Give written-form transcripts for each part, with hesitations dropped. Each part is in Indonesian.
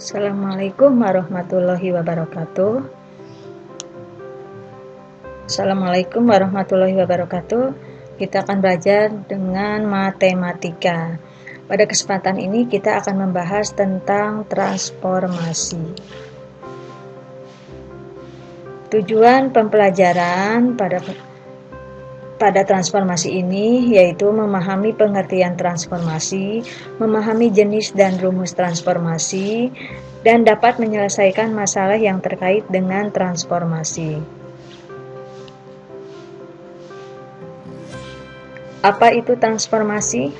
Assalamualaikum warahmatullahi wabarakatuh. Assalamualaikum warahmatullahi wabarakatuh. Kita akan belajar dengan matematika. Pada kesempatan ini kita akan membahas tentang transformasi. Tujuan pembelajaran pada transformasi ini yaitu memahami pengertian transformasi, memahami jenis dan rumus transformasi, dan dapat menyelesaikan masalah yang terkait dengan transformasi. Apa itu transformasi?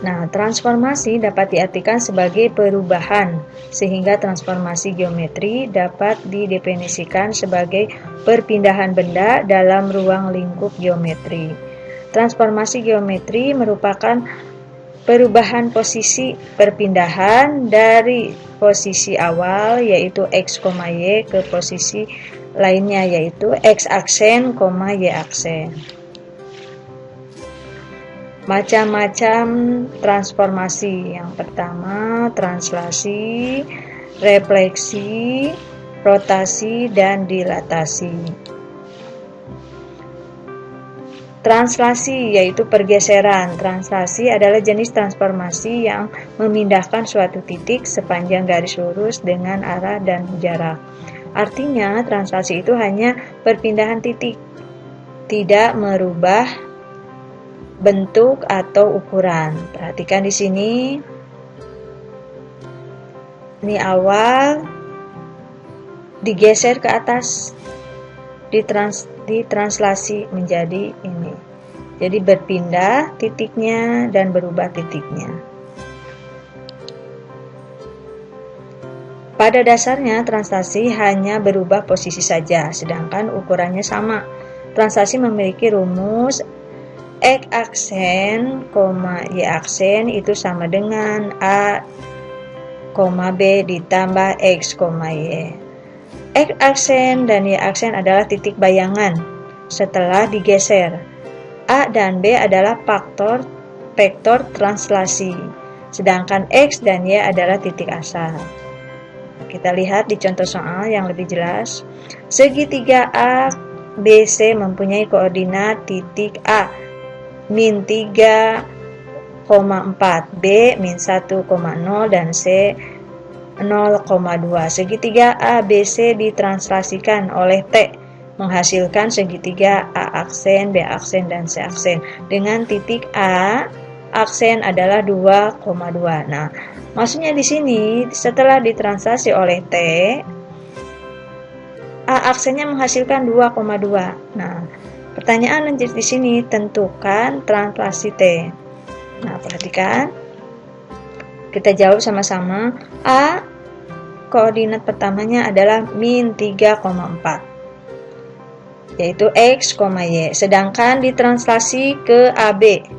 Nah, transformasi dapat diartikan sebagai perubahan, sehingga transformasi geometri dapat didefinisikan sebagai perpindahan benda dalam ruang lingkup geometri. Transformasi geometri merupakan perubahan posisi perpindahan dari posisi awal yaitu X, Y ke posisi lainnya yaitu X aksen, Y aksen. Macam-macam transformasi. Yang pertama, translasi, refleksi, rotasi, dan dilatasi. Translasi yaitu pergeseran. Translasi adalah jenis transformasi yang memindahkan suatu titik sepanjang garis lurus dengan arah dan jarak. Artinya, translasi itu hanya perpindahan titik, tidak merubah bentuk atau ukuran. Perhatikan di sini. Ini awal digeser ke atas, ditranslasi menjadi ini. Jadi berpindah titiknya dan berubah titiknya. Pada dasarnya translasi hanya berubah posisi saja, sedangkan ukurannya sama. Translasi memiliki rumus X aksen, Y aksen itu sama dengan A, B ditambah X, Y. X aksen dan Y aksen adalah titik bayangan setelah digeser. A dan B adalah vektor translasi, sedangkan X dan Y adalah titik asal. Kita lihat di contoh soal yang lebih jelas. Segitiga A, B, C mempunyai koordinat titik A min 3,4, B min 1,0 dan C 0,2. Segitiga ABC ditranslasikan oleh T menghasilkan segitiga A aksen, B aksen, dan C aksen dengan titik A aksen adalah 2,2. Nah, maksudnya di sini setelah ditranslasi oleh T, A aksennya menghasilkan 2,2. Nah, pertanyaan di sini, tentukan translasi T. Nah, perhatikan. Kita jawab sama-sama. A, koordinat pertamanya adalah min 3,4. Yaitu X, Y. Sedangkan ditranslasi ke AB.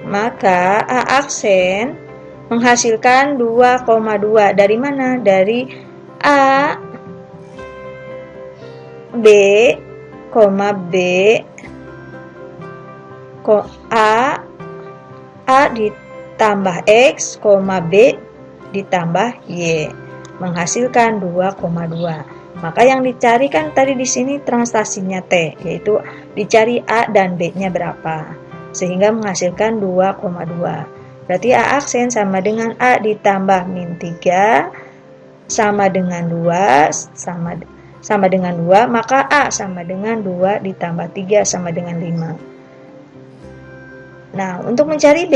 Maka A aksen menghasilkan 2,2. Dari mana? Dari A B, A ditambah X, B ditambah Y menghasilkan 2,2. Maka yang dicarikan tadi di sini translasinya T, yaitu dicari A dan B-nya berapa, sehingga menghasilkan 2,2. Berarti A aksen sama dengan A ditambah min 3 sama dengan 2 sama dengan 2, maka A sama dengan 2 ditambah 3 sama dengan 5. Nah, untuk mencari B,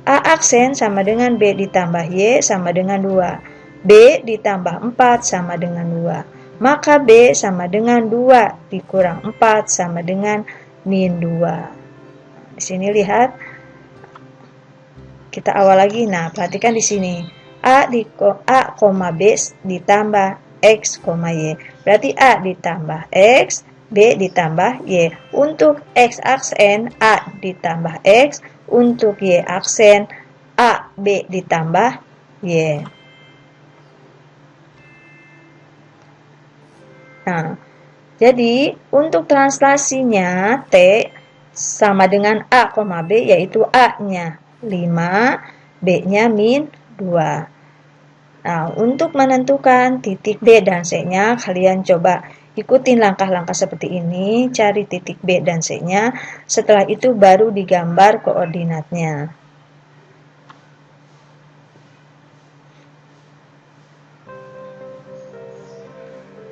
A aksen sama dengan B ditambah Y sama dengan 2. B ditambah 4 sama dengan 2. Maka B sama dengan 2 dikurang 4 sama dengan min 2. Di sini lihat. Kita awal lagi. Nah, perhatikan di sini. A, B ditambah X, Y. Berarti A ditambah X, B ditambah Y. Untuk X aksen, A ditambah X. Untuk Y aksen, A, B ditambah Y. Nah, jadi untuk translasinya T sama dengan A, B, yaitu A-nya 5, B-nya min 2. Nah, untuk menentukan titik B dan C-nya, kalian coba ikutin langkah-langkah seperti ini, cari titik B dan C-nya, setelah itu baru digambar koordinatnya.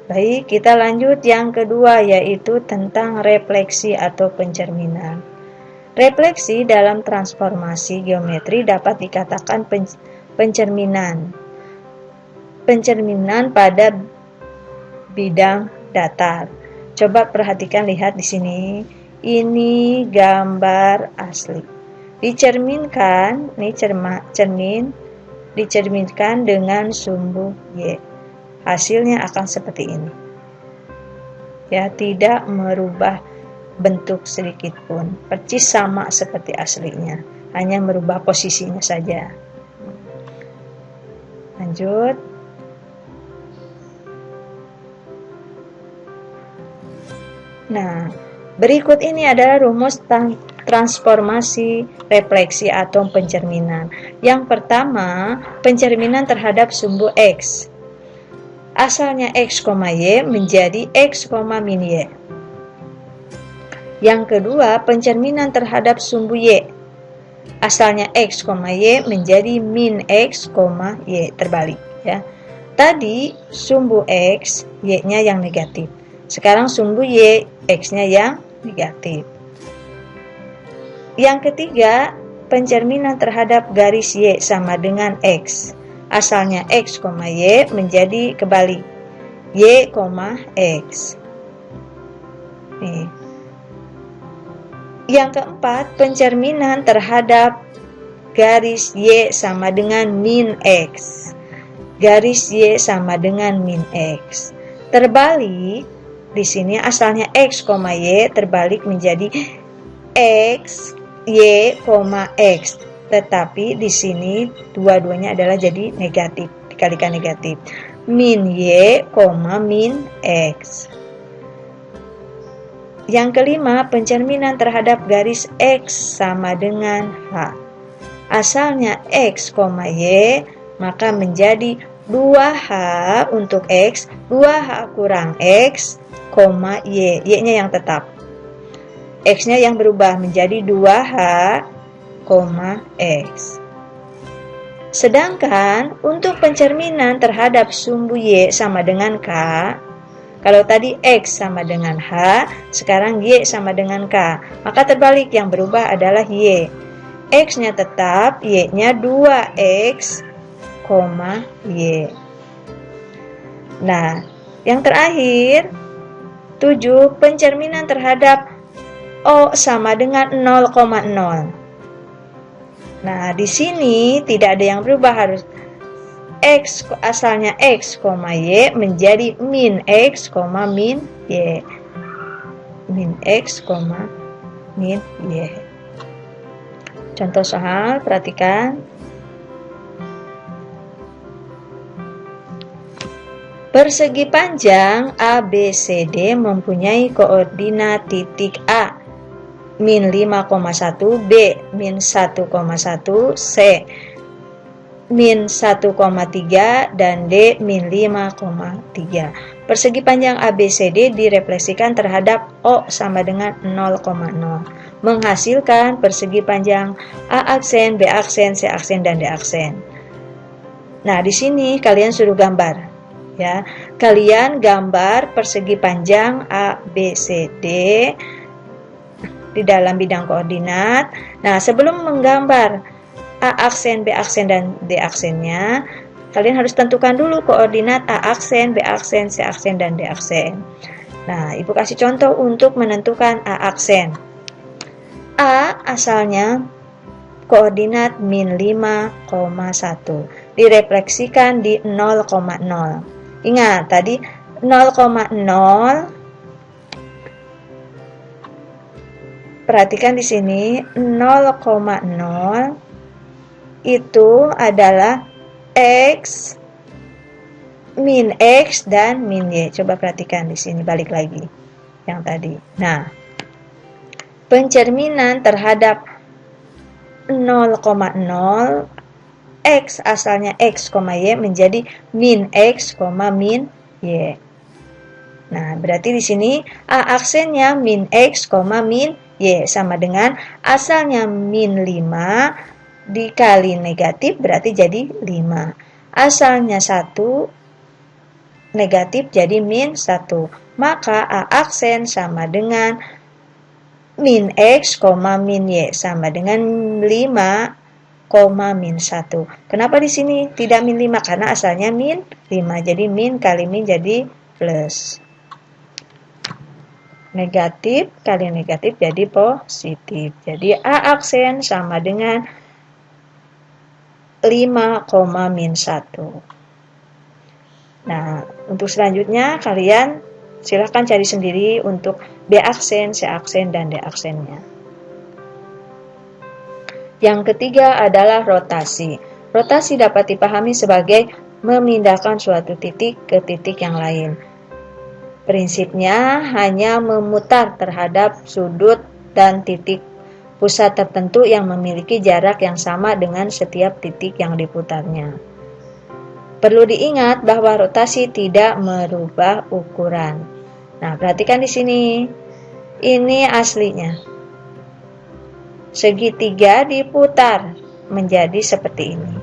Baik, kita lanjut yang kedua, yaitu tentang refleksi atau pencerminan. Refleksi dalam transformasi geometri dapat dikatakan pencerminan. Pencerminan pada bidang datar. Coba perhatikan, lihat di sini. Ini gambar asli. Dicerminkan, ini cermin dicerminkan dengan sumbu Y. Hasilnya akan seperti ini. Ya, tidak merubah bentuk sedikit pun, persis sama seperti aslinya, hanya merubah posisinya saja. Lanjut. Nah, berikut ini adalah rumus transformasi refleksi atau pencerminan. Yang pertama, pencerminan terhadap sumbu X. Asalnya X, Y menjadi X, min Y. Yang kedua, pencerminan terhadap sumbu Y. Asalnya X, Y menjadi min X, Y, terbalik ya. Tadi sumbu X, Y-nya yang negatif. Sekarang sumbu Y, X-nya yang negatif. Yang ketiga, pencerminan terhadap garis Y sama dengan X. Asalnya X, Y menjadi kebalik. Y, X. Nih. Yang keempat, pencerminan terhadap garis Y sama dengan min X. Garis Y sama dengan min X. Terbalik, di sini asalnya X, Y terbalik menjadi X, Y, X. Tetapi di sini dua-duanya adalah jadi negatif, dikalikan negatif. Min Y, min X. Yang kelima, pencerminan terhadap garis X sama dengan H. Asalnya X, Y, maka menjadi 2H untuk X, 2H kurang X, Y. Y-nya yang tetap. X-nya yang berubah menjadi 2H, X. Sedangkan untuk pencerminan terhadap sumbu Y sama dengan K, kalau tadi X sama dengan H, sekarang Y sama dengan K. Maka terbalik, yang berubah adalah Y. X-nya tetap, Y-nya 2X, Y. Nah, yang terakhir, 7, pencerminan terhadap O sama dengan 0,0. Nah, di sini tidak ada yang berubah, harus X, asalnya X, Y menjadi min X, min Y. Min X, min Y. Contoh soal, perhatikan. Persegi panjang ABCD mempunyai koordinat titik A min 5,1, B min 1,1, C min 1,3 dan D min 5,3. Persegi panjang ABCD direfleksikan terhadap O sama dengan 0,0. Menghasilkan persegi panjang A aksen, B aksen, C aksen, dan D aksen. Nah, di sini kalian suruh gambar. Ya, kalian gambar persegi panjang ABCD di dalam bidang koordinat. Nah, sebelum menggambar A aksen, B aksen, dan D aksennya, kalian harus tentukan dulu koordinat A aksen, B aksen, C aksen, dan D aksen. Nah, Ibu kasih contoh untuk menentukan A aksen. A asalnya koordinat min 5,1. Direfleksikan di 0,0. Ingat, tadi 0,0. Perhatikan di sini 0,0 itu adalah X, min X, dan min Y. Coba perhatikan di sini, balik lagi yang tadi. Nah, pencerminan terhadap 0,0 X asalnya X, Y menjadi min X, min Y. Nah, berarti di sini A aksennya min X, min Y sama dengan asalnya min 5 dikali negatif berarti jadi 5. Asalnya 1 negatif jadi min 1. Maka A aksen sama dengan min X, min Y sama dengan 5, min 1. Kenapa di sini tidak min 5? Karena asalnya min 5. Jadi min kali min jadi plus. Negatif kali negatif jadi positif. Jadi A aksen sama dengan 5, min 1. Nah, untuk selanjutnya kalian silahkan cari sendiri untuk B aksen, C aksen, dan D aksennya. Yang ketiga adalah rotasi. Rotasi dapat dipahami sebagai memindahkan suatu titik ke titik yang lain. Prinsipnya hanya memutar terhadap sudut dan titik pusat tertentu yang memiliki jarak yang sama dengan setiap titik yang diputarnya. Perlu diingat bahwa rotasi tidak merubah ukuran. Nah, perhatikan di sini. Ini aslinya. Segitiga diputar menjadi seperti ini.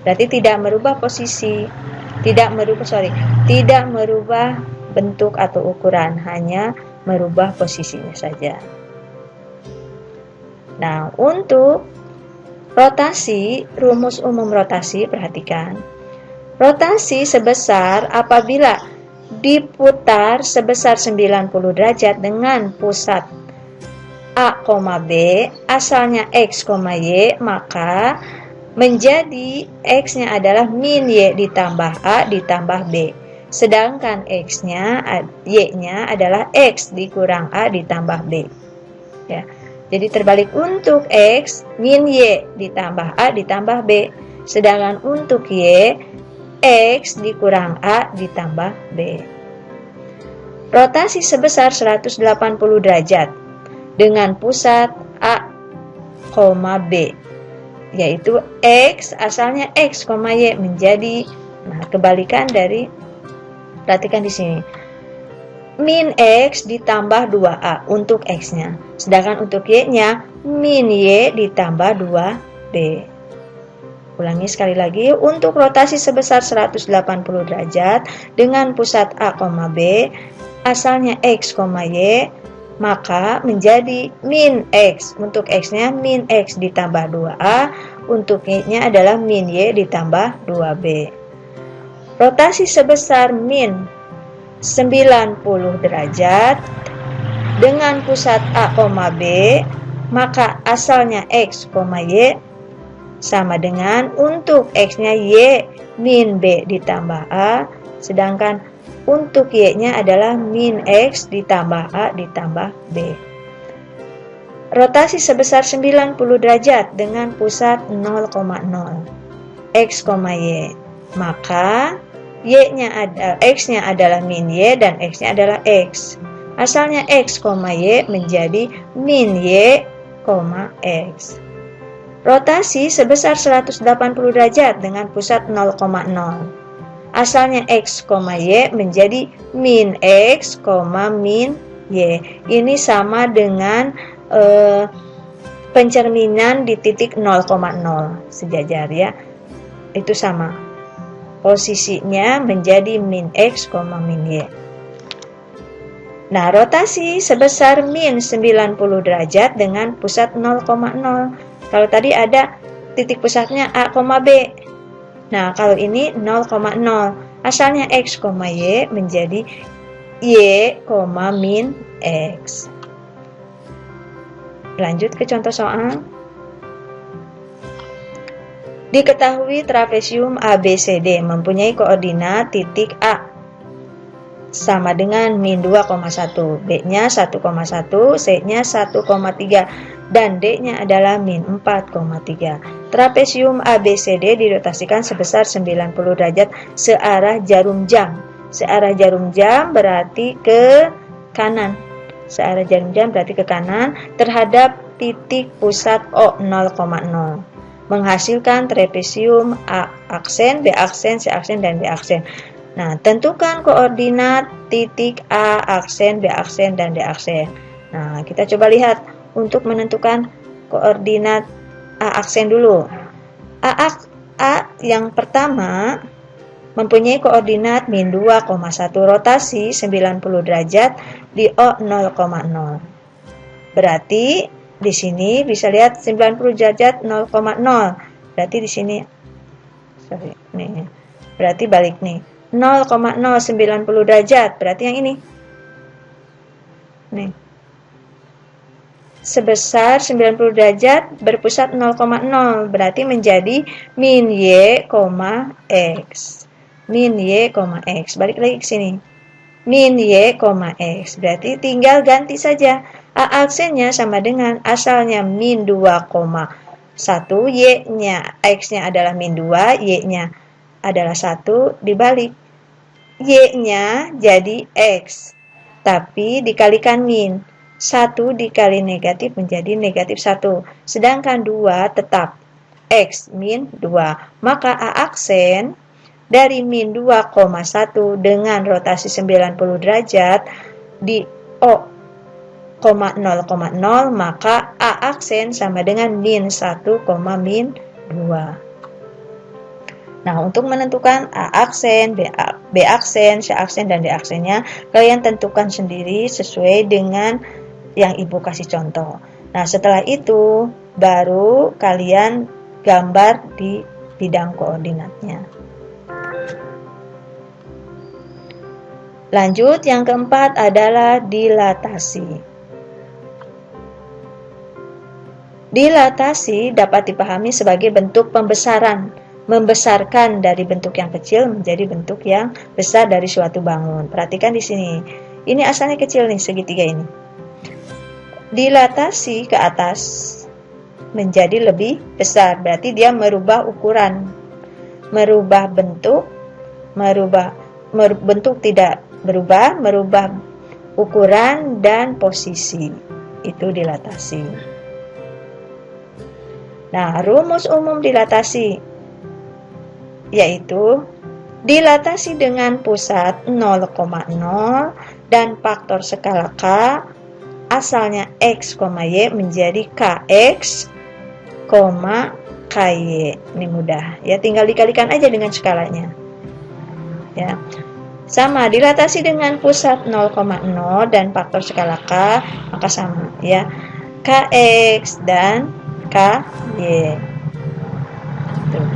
Berarti tidak merubah posisi, tidak merubah bentuk atau ukuran, hanya merubah posisinya saja. Nah, untuk rotasi, rumus umum rotasi, perhatikan. Rotasi sebesar apabila diputar sebesar 90 derajat dengan pusat A, B, asalnya X, Y, maka menjadi X-nya adalah min Y ditambah A ditambah B. Sedangkan X-nya, Y-nya adalah X dikurang A ditambah B. Ya. Jadi terbalik untuk X, min Y ditambah A ditambah B. Sedangkan untuk Y, X dikurang A ditambah B. Rotasi sebesar 180 derajat dengan pusat A, B, yaitu X asalnya X, Y menjadi, nah, kebalikan dari, perhatikan di sini, min X ditambah 2A untuk X-nya, sedangkan untuk Y-nya min Y ditambah 2B. Ulangi sekali lagi, untuk rotasi sebesar 180 derajat dengan pusat A, B, asalnya X, Y, maka menjadi min X. Untuk X-nya min X ditambah 2A, untuk Y-nya adalah min Y ditambah 2B. Rotasi sebesar min 90 derajat dengan pusat A, B, maka asalnya X, Y sama dengan untuk X-nya Y min B ditambah A, sedangkan untuk Y-nya adalah min X ditambah A ditambah B. Rotasi sebesar 90 derajat dengan pusat 0,0 X, Y, maka X-nya adalah min Y dan X-nya adalah X. Asalnya X, Y menjadi min Y, X. Rotasi sebesar 180 derajat dengan pusat 0,0. Asalnya X, Y menjadi min X, min Y. Ini sama dengan pencerminan di titik 0,0 sejajar ya. Itu sama. Posisinya menjadi min X, min Y. Nah, rotasi sebesar min 90 derajat dengan pusat 0,0. Kalau tadi ada titik pusatnya A, B. Nah, kalau ini 0,0. Asalnya X, Y menjadi Y, min X. Lanjut ke contoh soal. Diketahui trapesium ABCD mempunyai koordinat titik A sama dengan min 2,1, B-nya 1,1, C-nya 1,3, dan D-nya adalah min 4,3. Trapesium ABCD dirotasikan sebesar 90 derajat searah jarum jam. Searah jarum jam berarti ke kanan. Searah jarum jam berarti ke kanan terhadap titik pusat O 0,0. Menghasilkan trapesium A aksen, B aksen, C aksen, dan D aksen. Nah, tentukan koordinat titik A aksen, B aksen, dan D aksen. Nah, kita coba lihat untuk menentukan koordinat A aksen dulu. A yang pertama mempunyai koordinat min 2,1 rotasi 90 derajat di O 0,0. Berarti di sini bisa lihat 90 derajat 0,0. Berarti di sini berarti balik nih. 0,090 derajat, berarti yang ini. Nih. Sebesar 90 derajat berpusat 0,0, berarti menjadi min y, x. Min y, x. Balik lagi ke sini. Min y, x. Berarti tinggal ganti saja. A aksennya sama dengan asalnya min 2,1, y-nya, x-nya adalah min 2, y-nya adalah 1, dibalik. Y-nya jadi x, tapi dikalikan min. 1 dikali negatif menjadi negatif 1. Sedangkan 2 tetap x min 2. Maka A aksen dari min 2,1 dengan rotasi 90 derajat di O, 0,0, maka A aksen sama dengan min 1, min 2. Nah, untuk menentukan A aksen, B aksen, C aksen, dan D aksennya, kalian tentukan sendiri sesuai dengan yang Ibu kasih contoh. Nah, setelah itu baru kalian gambar di bidang koordinatnya. Lanjut, yang keempat adalah dilatasi. Dilatasi dapat dipahami sebagai bentuk pembesaran, membesarkan dari bentuk yang kecil menjadi bentuk yang besar dari suatu bangun. Perhatikan di sini. Ini asalnya kecil nih, segitiga ini. Dilatasi ke atas menjadi lebih besar, berarti dia merubah ukuran, merubah bentuk, bentuk tidak berubah, merubah ukuran dan posisi. Itu dilatasi. Nah, rumus umum dilatasi yaitu dilatasi dengan pusat 0,0 dan faktor skala K asalnya x, y menjadi kx, ky. Ini mudah ya, tinggal dikalikan aja dengan skalanya. Ya. Sama, dilatasi dengan pusat 0,0 dan faktor skala K, maka sama ya. Kx dan ky. Tuh.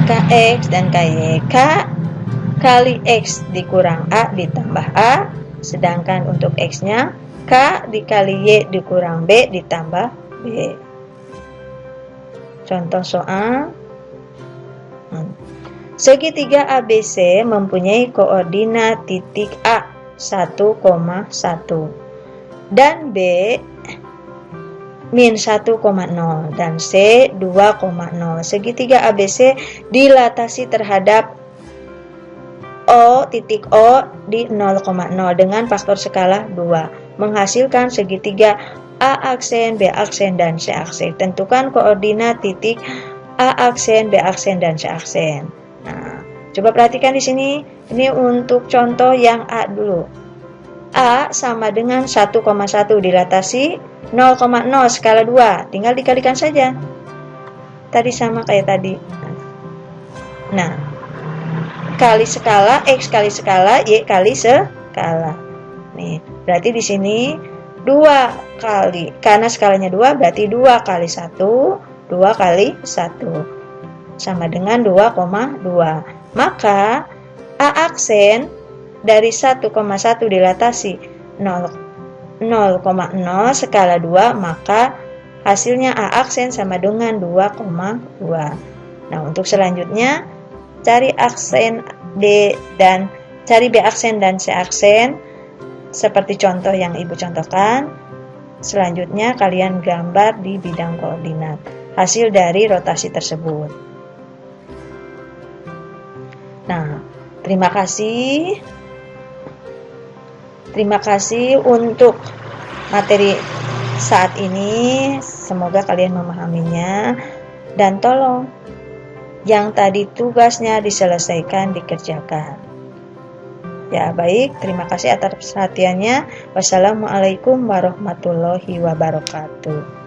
Kx dan ky. K kali x dikurang A ditambah A, sedangkan untuk x-nya K dikali Y dikurang B ditambah B. Contoh soal. Segitiga ABC mempunyai koordinat titik A 1,1 dan B min 1,0 dan C 2,0. Segitiga ABC dilatasi terhadap O, titik O di 0,0 dengan faktor skala 2, menghasilkan segitiga A aksen, B aksen, dan C aksen. Tentukan koordinat titik A aksen, B aksen, dan C aksen. Nah, coba perhatikan di sini. Ini untuk contoh yang A dulu. A sama dengan 1,1 dilatasi 0,0 skala 2. Tinggal dikalikan saja. Tadi sama kayak tadi. Nah, kali skala, X kali skala, Y kali skala. Nih, berarti di sini 2 kali, karena skalanya 2 berarti 2 kali 1, 2 kali 1 sama dengan 2,2. Maka A aksen dari 1,1 dilatasi 0,0 skala 2, maka hasilnya A aksen sama dengan 2,2. Nah, untuk selanjutnya cari aksen D dan cari B aksen dan C aksen seperti contoh yang Ibu contohkan. Selanjutnya kalian gambar di bidang koordinat hasil dari rotasi tersebut. Nah, terima kasih untuk materi saat ini. Semoga kalian memahaminya, dan tolong yang tadi tugasnya diselesaikan, dikerjakan. Ya, baik, terima kasih atas perhatiannya. Wassalamualaikum warahmatullahi wabarakatuh.